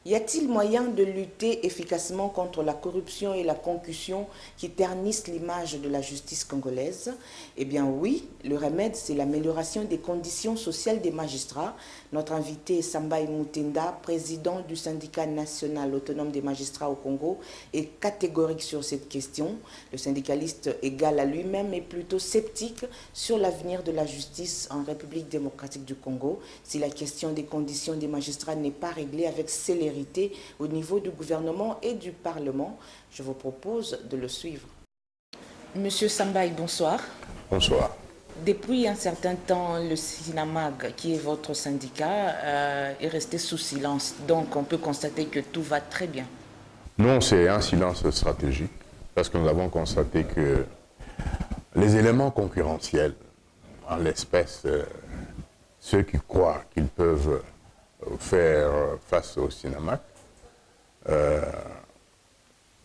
Y a-t-il moyen de lutter efficacement contre la corruption et la concussion qui ternissent l'image de la justice congolaise? Eh bien oui, le remède, c'est l'amélioration des conditions sociales des magistrats. Notre invité Sambai Mutenda, président du syndicat national autonome des magistrats au Congo, est catégorique sur cette question. Le syndicaliste égal à lui-même est plutôt sceptique sur l'avenir de la justice en République démocratique du Congo si la question des conditions des magistrats n'est pas réglée avec célérité au niveau du gouvernement et du Parlement. Je vous propose de le suivre. Monsieur Sambai, bonsoir. Bonsoir. Depuis un certain temps, le SINAMAG, qui est votre syndicat, est resté sous silence. Donc on peut constater que tout va très bien. Non, c'est un silence stratégique, parce que nous avons constaté que les éléments concurrentiels, en l'espèce, ceux qui croient qu'ils peuvent faire face au SINAMAG,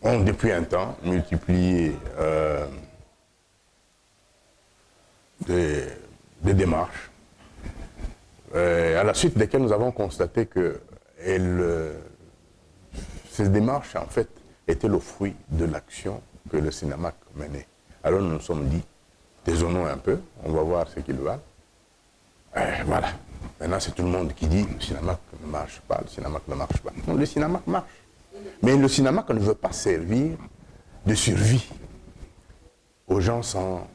ont depuis un temps multiplié des démarches, à la suite desquelles nous avons constaté que ces démarches, en fait, étaient le fruit de l'action que le SINAMAG menait. Alors nous nous sommes dit, taisonnons un peu, on va voir ce qu'ils valent. Voilà. Maintenant, c'est tout le monde qui dit le SINAMAG ne marche pas, le SINAMAG ne marche pas. Non, le SINAMAG marche. Mais le SINAMAG ne veut pas servir de survie aux gens sans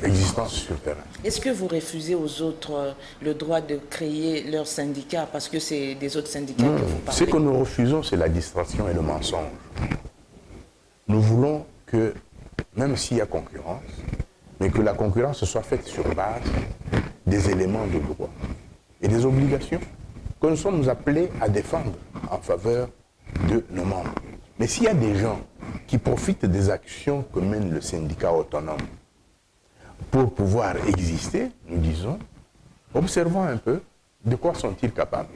existence sur le terrain. Est-ce que vous refusez aux autres le droit de créer leur syndicat parce que c'est des autres syndicats que vous parlez? Ce que nous refusons, c'est la distraction et le mensonge. Nous voulons que, même s'il y a concurrence, mais que la concurrence soit faite sur base des éléments de droit et des obligations que nous sommes appelés à défendre en faveur de nos membres. Mais s'il y a des gens qui profitent des actions que mène le syndicat autonome pour pouvoir exister, nous disons, observons un peu de quoi sont-ils capables.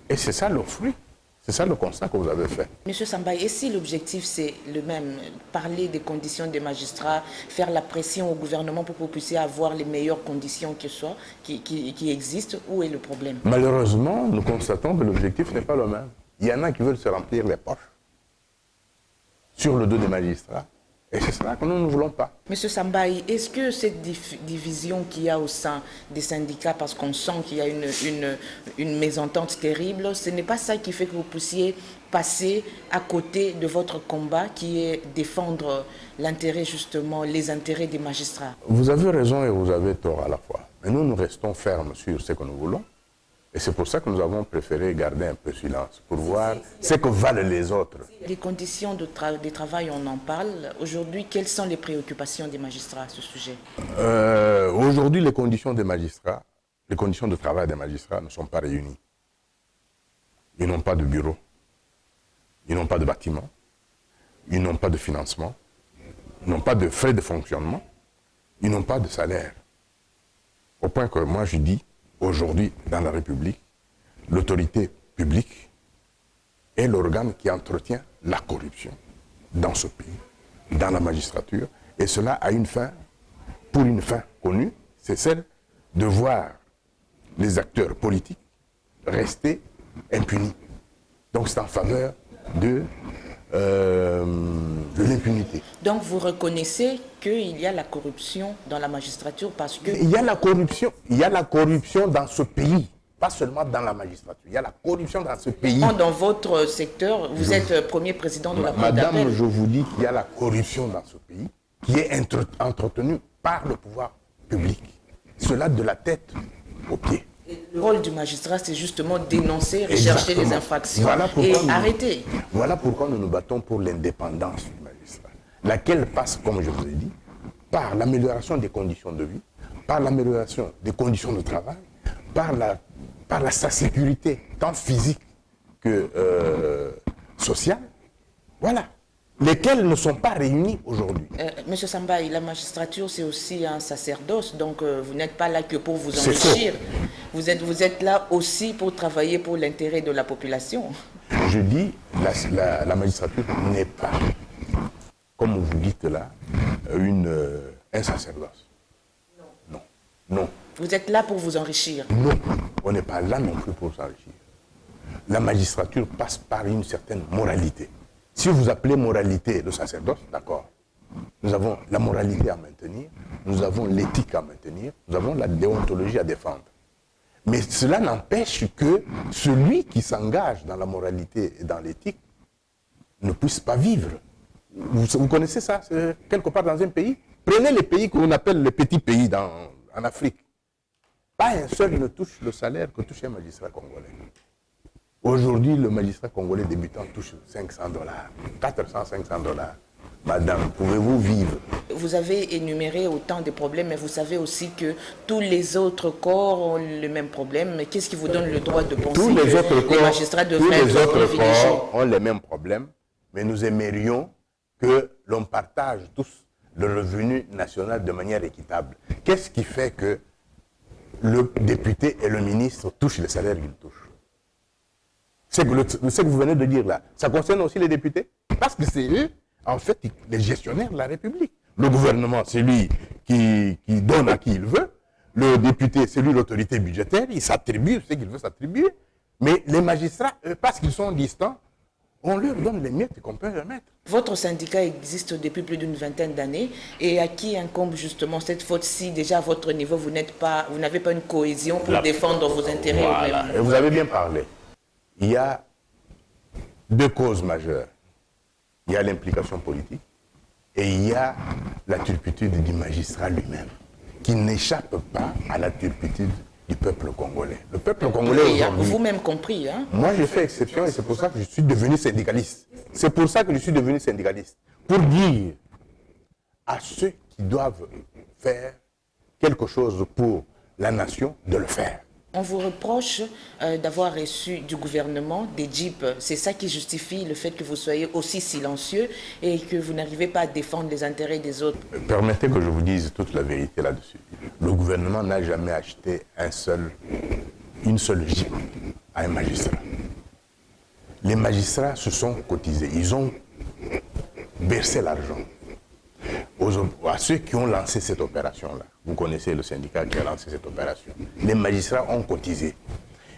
Et c'est ça le fruit. C'est ça le constat que vous avez fait. Monsieur Sambai, et si l'objectif c'est le même, parler des conditions des magistrats, faire la pression au gouvernement pour que vous puissiez avoir les meilleures conditions qui existent, où est le problème? Malheureusement, nous constatons que l'objectif n'est pas le même. Il y en a qui veulent se remplir les poches sur le dos des magistrats. Et c'est cela que nous ne voulons pas. Monsieur Sambai, est-ce que cette division qu'il y a au sein des syndicats, parce qu'on sent qu'il y a une mésentente terrible, ce n'est pas ça qui fait que vous puissiez passer à côté de votre combat qui est défendre l'intérêt, justement, les intérêts des magistrats? Vous avez raison et vous avez tort à la fois. Mais nous restons fermes sur ce que nous voulons. Et c'est pour ça que nous avons préféré garder un peu silence, pour voir ce que valent les autres. Les conditions de travail, on en parle. Aujourd'hui, quelles sont les préoccupations des magistrats à ce sujet? Aujourd'hui, les conditions des magistrats, les conditions de travail des magistrats ne sont pas réunies. Ils n'ont pas de bureau, ils n'ont pas de bâtiment, ils n'ont pas de financement, ils n'ont pas de frais de fonctionnement, ils n'ont pas de salaire. Au point que moi je dis, aujourd'hui, dans la République, l'autorité publique est l'organe qui entretient la corruption dans ce pays, dans la magistrature, et cela a une fin, pour une fin connue, c'est celle de voir les acteurs politiques rester impunis. Donc c'est en faveur de l'impunité. Donc vous reconnaissez qu'il y a la corruption dans la magistrature parce que... Il y a la corruption dans ce pays, pas seulement dans la magistrature. Il y a la corruption dans ce pays. Dans votre secteur, vous êtes premier président de la Cour d'appel. Madame, je vous dis qu'il y a la corruption dans ce pays qui est entretenue par le pouvoir public. Cela de la tête aux pieds. Le rôle du magistrat, c'est justement dénoncer, rechercher les infractions et arrêter. Voilà pourquoi nous nous battons pour l'indépendance du magistrat, laquelle passe, comme je vous ai dit, par l'amélioration des conditions de vie, par l'amélioration des conditions de travail, par sa sécurité, tant physique que sociale. Voilà. Lesquels ne sont pas réunis aujourd'hui. Monsieur Sambai, la magistrature, c'est aussi un sacerdoce, donc vous n'êtes pas là que pour vous enrichir. Vous êtes là aussi pour travailler pour l'intérêt de la population. Je dis, la magistrature n'est pas, comme vous dites là, un sacerdoce. Non. Vous êtes là pour vous enrichir. Non, on n'est pas là non plus pour s'enrichir. la magistrature passe par une certaine moralité. Si vous appelez moralité le sacerdoce, d'accord. Nous avons la moralité à maintenir, nous avons l'éthique à maintenir, nous avons la déontologie à défendre. Mais cela n'empêche que celui qui s'engage dans la moralité et dans l'éthique ne puisse pas vivre. Vous connaissez ça, quelque part dans un pays? Prenez les pays qu'on appelle les petits pays en Afrique. Pas un seul ne touche le salaire que touche un magistrat congolais. Aujourd'hui, le magistrat congolais débutant touche $500, 400, $500. Madame, pouvez-vous vivre? Vous avez énuméré autant de problèmes, mais vous savez aussi que tous les autres corps ont le même problème. Mais qu'est-ce qui vous donne le droit de penser que les magistrats devraient être privilégiés? Tous les autres corps ont les mêmes problèmes, mais nous aimerions que l'on partage tous le revenu national de manière équitable. Qu'est-ce qui fait que le député et le ministre touchent le salaire qu'ils touchent? C'est ce que vous venez de dire là. Ça concerne aussi les députés? Parce que c'est eux, en fait, les gestionnaires de la République. Le gouvernement, c'est lui qui donne à qui il veut. Le député, c'est lui l'autorité budgétaire. Il s'attribue ce qu'il veut s'attribuer. Mais les magistrats, eux, parce qu'ils sont distants, on leur donne les miettes qu'on peut leur mettre. Votre syndicat existe depuis plus d'une vingtaine d'années. Et à qui incombe justement cette faute si déjà à votre niveau, vous n'avez pas une cohésion pour défendre vos intérêts? Voilà. Et vous avez bien parlé. Il y a deux causes majeures. Il y a l'implication politique et il y a la turpitude du magistrat lui-même, qui n'échappe pas à la turpitude du peuple congolais. Le peuple congolais aujourd'hui... Vous-même compris, hein? Moi, j'ai fait exception et c'est pour ça que je suis devenu syndicaliste. C'est pour ça que je suis devenu syndicaliste. Pour dire à ceux qui doivent faire quelque chose pour la nation de le faire. On vous reproche d'avoir reçu du gouvernement des jeeps. C'est ça qui justifie le fait que vous soyez aussi silencieux et que vous n'arrivez pas à défendre les intérêts des autres. Permettez que je vous dise toute la vérité là-dessus. Le gouvernement n'a jamais acheté une seule jeep à un magistrat. Les magistrats se sont cotisés. Ils ont versé l'argent à ceux qui ont lancé cette opération-là. Vous connaissez le syndicat qui a lancé cette opération. Les magistrats ont cotisé.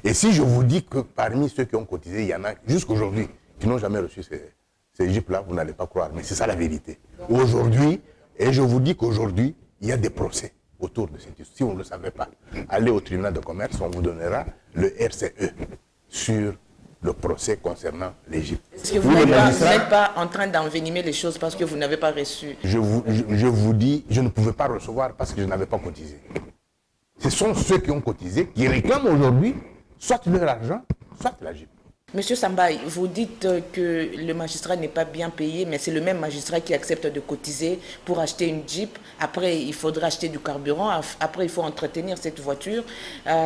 Et si je vous dis que parmi ceux qui ont cotisé, il y en a jusqu'aujourd'hui qui n'ont jamais reçu ces jeeps-là, vous n'allez pas croire. Mais c'est ça la vérité. Aujourd'hui, et je vous dis qu'aujourd'hui, il y a des procès autour de cette histoire. Si vous ne le savez pas, allez au tribunal de commerce, on vous donnera le RCE sur le procès concernant l'Égypte. Est-ce que vous n'êtes pas en train d'envenimer les choses parce que vous n'avez pas reçu? Je vous dis, je ne pouvais pas recevoir parce que je n'avais pas cotisé. Ce sont ceux qui ont cotisé qui réclament aujourd'hui soit leur argent, soit la Jeep. Monsieur Sambaï, vous dites que le magistrat n'est pas bien payé, mais c'est le même magistrat qui accepte de cotiser pour acheter une Jeep. Après, il faudra acheter du carburant. Après, il faut entretenir cette voiture,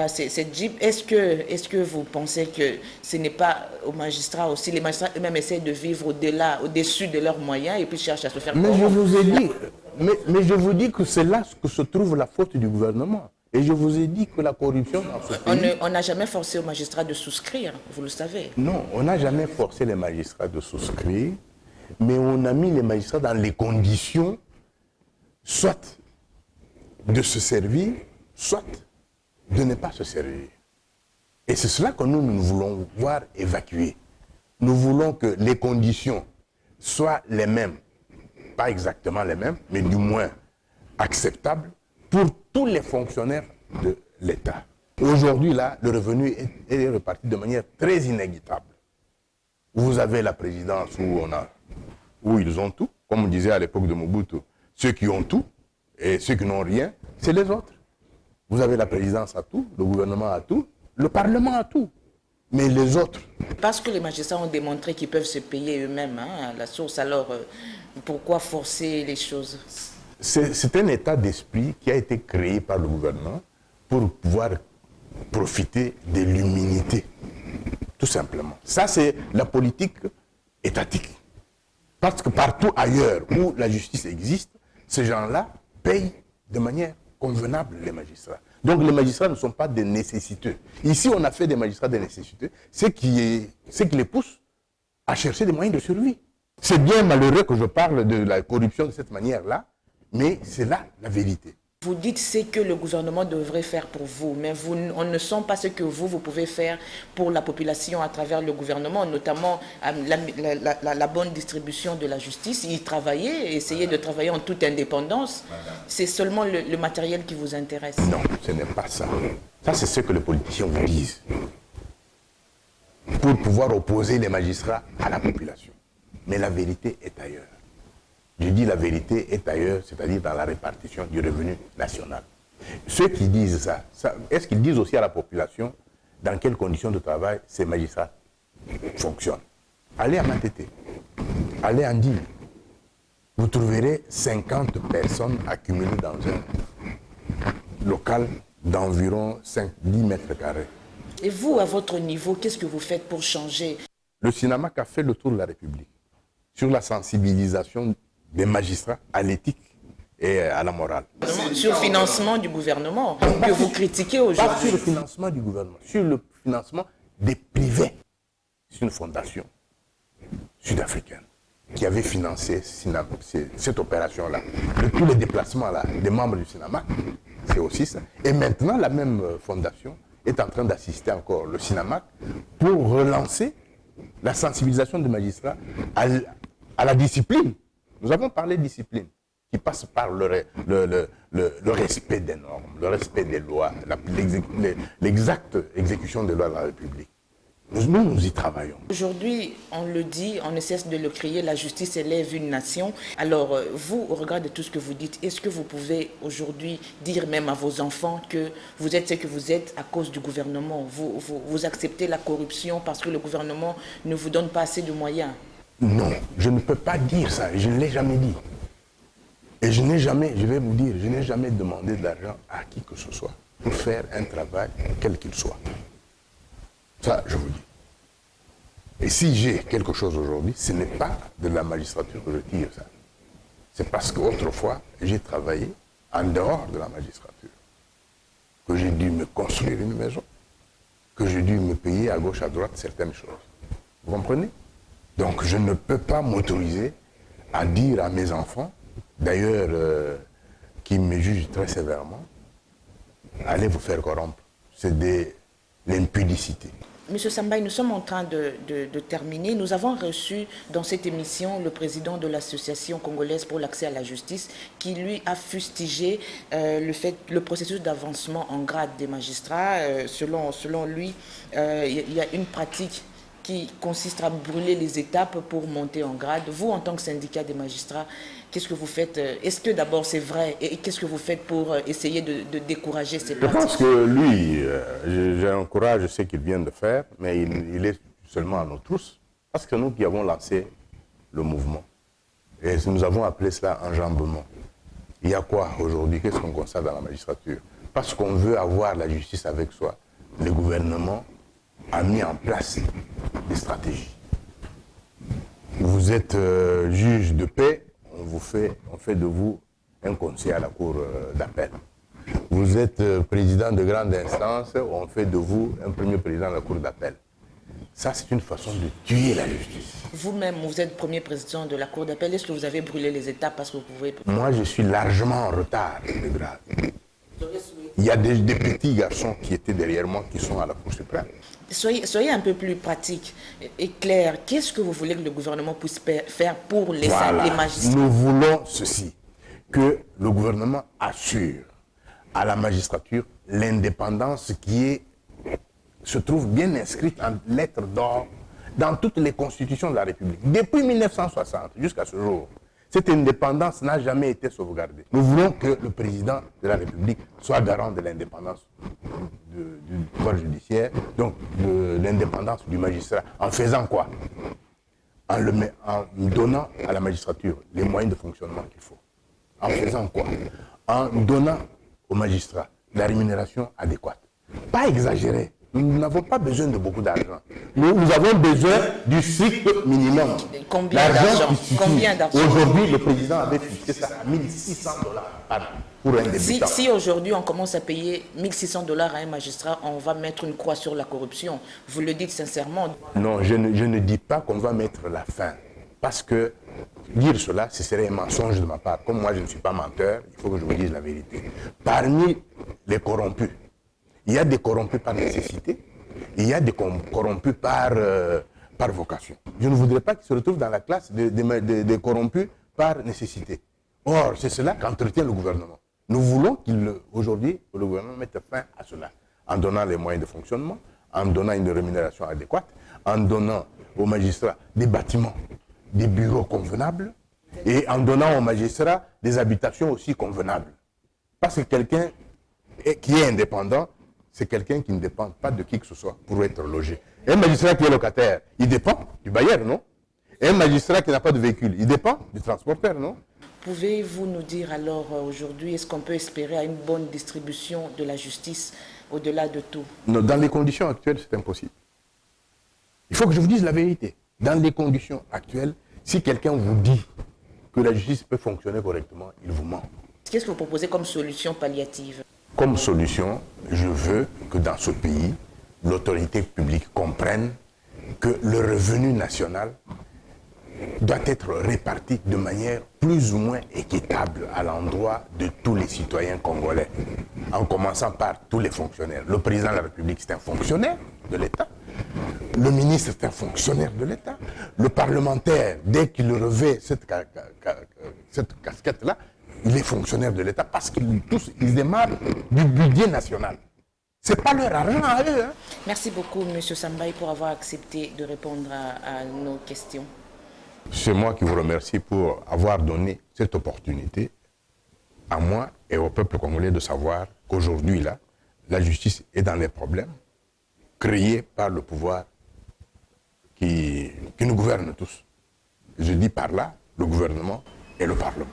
cette Jeep. Est-ce que vous pensez que ce n'est pas aux magistrats aussi? Les magistrats eux-mêmes essaient de vivre au-dessus de leurs moyens et puis cherchent à se faire Mais je vous ai dit, mais je vous dis que c'est là que se trouve la faute du gouvernement. Et je vous ai dit que la corruption dans ce pays... On n'a jamais forcé aux magistrats de souscrire, vous le savez. Non, on n'a jamais forcé les magistrats de souscrire, mais on a mis les magistrats dans les conditions, soit de se servir, soit de ne pas se servir. Et c'est cela que nous voulons voir évacuer. Nous voulons que les conditions soient les mêmes, pas exactement les mêmes, mais du moins acceptables, pour tous les fonctionnaires de l'État. Aujourd'hui, là, le revenu est reparti de manière très inéquitable. Vous avez la présidence où ils ont tout, comme on disait à l'époque de Mobutu, ceux qui ont tout et ceux qui n'ont rien, c'est les autres. Vous avez la présidence à tout, le gouvernement a tout, le Parlement a tout. Mais les autres... Parce que les magistrats ont démontré qu'ils peuvent se payer eux-mêmes, hein, à la source, alors pourquoi forcer les choses? C'est un état d'esprit qui a été créé par le gouvernement pour pouvoir profiter de l'immunité, tout simplement. Ça, c'est la politique étatique. Parce que partout ailleurs où la justice existe, ces gens-là payent de manière convenable les magistrats. Donc les magistrats ne sont pas des nécessiteux. Ici, on a fait des magistrats des nécessiteux, ce qui les pousse à chercher des moyens de survie. C'est bien malheureux que je parle de la corruption de cette manière-là, mais c'est là la vérité. Vous dites ce que le gouvernement devrait faire pour vous, mais on ne sent pas ce que vous pouvez faire pour la population à travers le gouvernement, notamment la bonne distribution de la justice. Y travailler, essayer de travailler en toute indépendance. C'est seulement le matériel qui vous intéresse. Non, ce n'est pas ça. Ça, c'est ce que les politiciens vous disent. Pour pouvoir opposer les magistrats à la population. Mais la vérité est ailleurs. Je dis la vérité est ailleurs, c'est-à-dire dans la répartition du revenu national. Ceux qui disent ça, est-ce qu'ils disent aussi à la population dans quelles conditions de travail ces magistrats fonctionnent? Allez à Matete, allez à Ndine. Vous trouverez 50 personnes accumulées dans un local d'environ 10 mètres carrés. Et vous, à votre niveau, qu'est-ce que vous faites pour changer? Le CINAMAC a fait le tour de la République sur la sensibilisation des magistrats à l'éthique et à la morale. Sur le financement du gouvernement que vous critiquez aujourd'hui. Pas sur le financement du gouvernement, sur le financement des privés. C'est une fondation sud-africaine qui avait financé cette opération-là. Tous les déplacements-là des membres du CINAMAC, c'est aussi ça. Et maintenant, la même fondation est en train d'assister encore le CINAMAC pour relancer la sensibilisation des magistrats à la discipline. Nous avons parlé de discipline, qui passe par le respect des normes, le respect des lois, l'exacte exécution des lois de la République. Nous y travaillons. Aujourd'hui, on le dit, on ne cesse de le crier, la justice élève une nation. Alors, vous, au regard de tout ce que vous dites, est-ce que vous pouvez aujourd'hui dire même à vos enfants que vous êtes ce que vous êtes à cause du gouvernement? Vous acceptez la corruption parce que le gouvernement ne vous donne pas assez de moyens? Non, je ne peux pas dire ça, je ne l'ai jamais dit. Et je n'ai jamais, je vais vous dire, je n'ai jamais demandé de l'argent à qui que ce soit pour faire un travail, quel qu'il soit. Ça, je vous dis. Et si j'ai quelque chose aujourd'hui, ce n'est pas de la magistrature que je tire ça. C'est parce qu'autrefois, j'ai travaillé en dehors de la magistrature. Que j'ai dû me construire une maison, que j'ai dû me payer à gauche, à droite certaines choses. Vous comprenez? Donc je ne peux pas m'autoriser à dire à mes enfants, d'ailleurs qui me jugent très sévèrement, allez vous faire corrompre. C'est de l'impudicité. Monsieur Sambaye, nous sommes en train de terminer. Nous avons reçu dans cette émission le président de l'Association congolaise pour l'accès à la justice qui, lui, a fustigé le processus d'avancement en grade des magistrats. Selon lui, il y a une pratique qui consiste à brûler les étapes pour monter en grade. Vous, en tant que syndicat des magistrats, qu'est-ce que vous faites? Est-ce que d'abord c'est vrai? Et qu'est-ce que vous faites pour essayer de décourager ces pratiques? Je pense que lui, j'encourage ce qu'il vient de faire, mais il est seulement à nos trousses. Parce que nous qui avons lancé le mouvement, et nous avons appelé cela enjambement. Il y a quoi aujourd'hui? Qu'est-ce qu'on constate dans la magistrature? Parce qu'on veut avoir la justice avec soi, le gouvernement a mis en place des stratégies. Vous êtes juge de paix, on fait de vous un conseiller à la cour d'appel. Vous êtes président de grande instance, on fait de vous un premier président de la cour d'appel. Ça, c'est une façon de tuer la justice. Vous-même, vous êtes premier président de la cour d'appel. Est-ce que vous avez brûlé les étapes parce que vous pouvez... Moi, je suis largement en retard de grade. Il y a des petits garçons qui étaient derrière moi qui sont à la Cour suprême. Soyez un peu plus pratique et clair. Qu'est-ce que vous voulez que le gouvernement puisse faire pour les magistrats? Nous voulons ceci, que le gouvernement assure à la magistrature l'indépendance qui se trouve bien inscrite en lettres d'or dans toutes les constitutions de la République. Depuis 1960 jusqu'à ce jour, cette indépendance n'a jamais été sauvegardée. Nous voulons que le président de la République soit garant de l'indépendance du pouvoir judiciaire, donc de l'indépendance du magistrat. En faisant quoi? En donnant à la magistrature les moyens de fonctionnement qu'il faut. En faisant quoi? En donnant aux magistrats la rémunération adéquate. Pas exagérée. Nous n'avons pas besoin de beaucoup d'argent. Nous avons besoin du strict minimum. Combien d'argent? Aujourd'hui, le président avait fixé ça à $1 600 pour un débutant. Si aujourd'hui on commence à payer $1 600 à un magistrat, on va mettre une croix sur la corruption. Vous le dites sincèrement? Non, je ne dis pas qu'on va mettre la fin Parce que dire cela, ce serait un mensonge de ma part. Comme moi, je ne suis pas menteur, il faut que je vous dise la vérité. Parmi les corrompus, il y a des corrompus par nécessité, il y a des corrompus par vocation. Je ne voudrais pas qu'ils se retrouvent dans la classe des corrompus par nécessité. Or, c'est cela qu'entretient le gouvernement. Nous voulons qu'aujourd'hui, le gouvernement mette fin à cela, en donnant les moyens de fonctionnement, en donnant une rémunération adéquate, en donnant aux magistrats des bâtiments, des bureaux convenables, et en donnant aux magistrats des habitations aussi convenables. Parce que quelqu'un qui est indépendant, c'est quelqu'un qui ne dépend pas de qui que ce soit pour être logé. Un magistrat qui est locataire, il dépend du bailleur, non? Un magistrat qui n'a pas de véhicule, il dépend du transporteur, non? Pouvez-vous nous dire alors aujourd'hui, est-ce qu'on peut espérer à une bonne distribution de la justice au-delà de tout? Non, dans les conditions actuelles, c'est impossible. Il faut que je vous dise la vérité. Dans les conditions actuelles, si quelqu'un vous dit que la justice peut fonctionner correctement, il vous ment. Qu'est-ce que vous proposez comme solution palliative? Comme solution, je veux que dans ce pays, l'autorité publique comprenne que le revenu national doit être réparti de manière plus ou moins équitable à l'endroit de tous les citoyens congolais, en commençant par tous les fonctionnaires. Le président de la République, c'est un fonctionnaire de l'État. Le ministre, c'est un fonctionnaire de l'État. Le parlementaire, dès qu'il revêt cette casquette-là, il est fonctionnaire de l'État parce qu'ils tous, ils démarrent du budget national. Ce n'est pas leur argent à eux. Hein. Merci beaucoup, M. Sambaï, pour avoir accepté de répondre à nos questions. C'est moi qui vous remercie pour avoir donné cette opportunité à moi et au peuple congolais de savoir qu'aujourd'hui, là, la justice est dans les problèmes créés par le pouvoir qui nous gouverne tous. Je dis par là le gouvernement et le Parlement.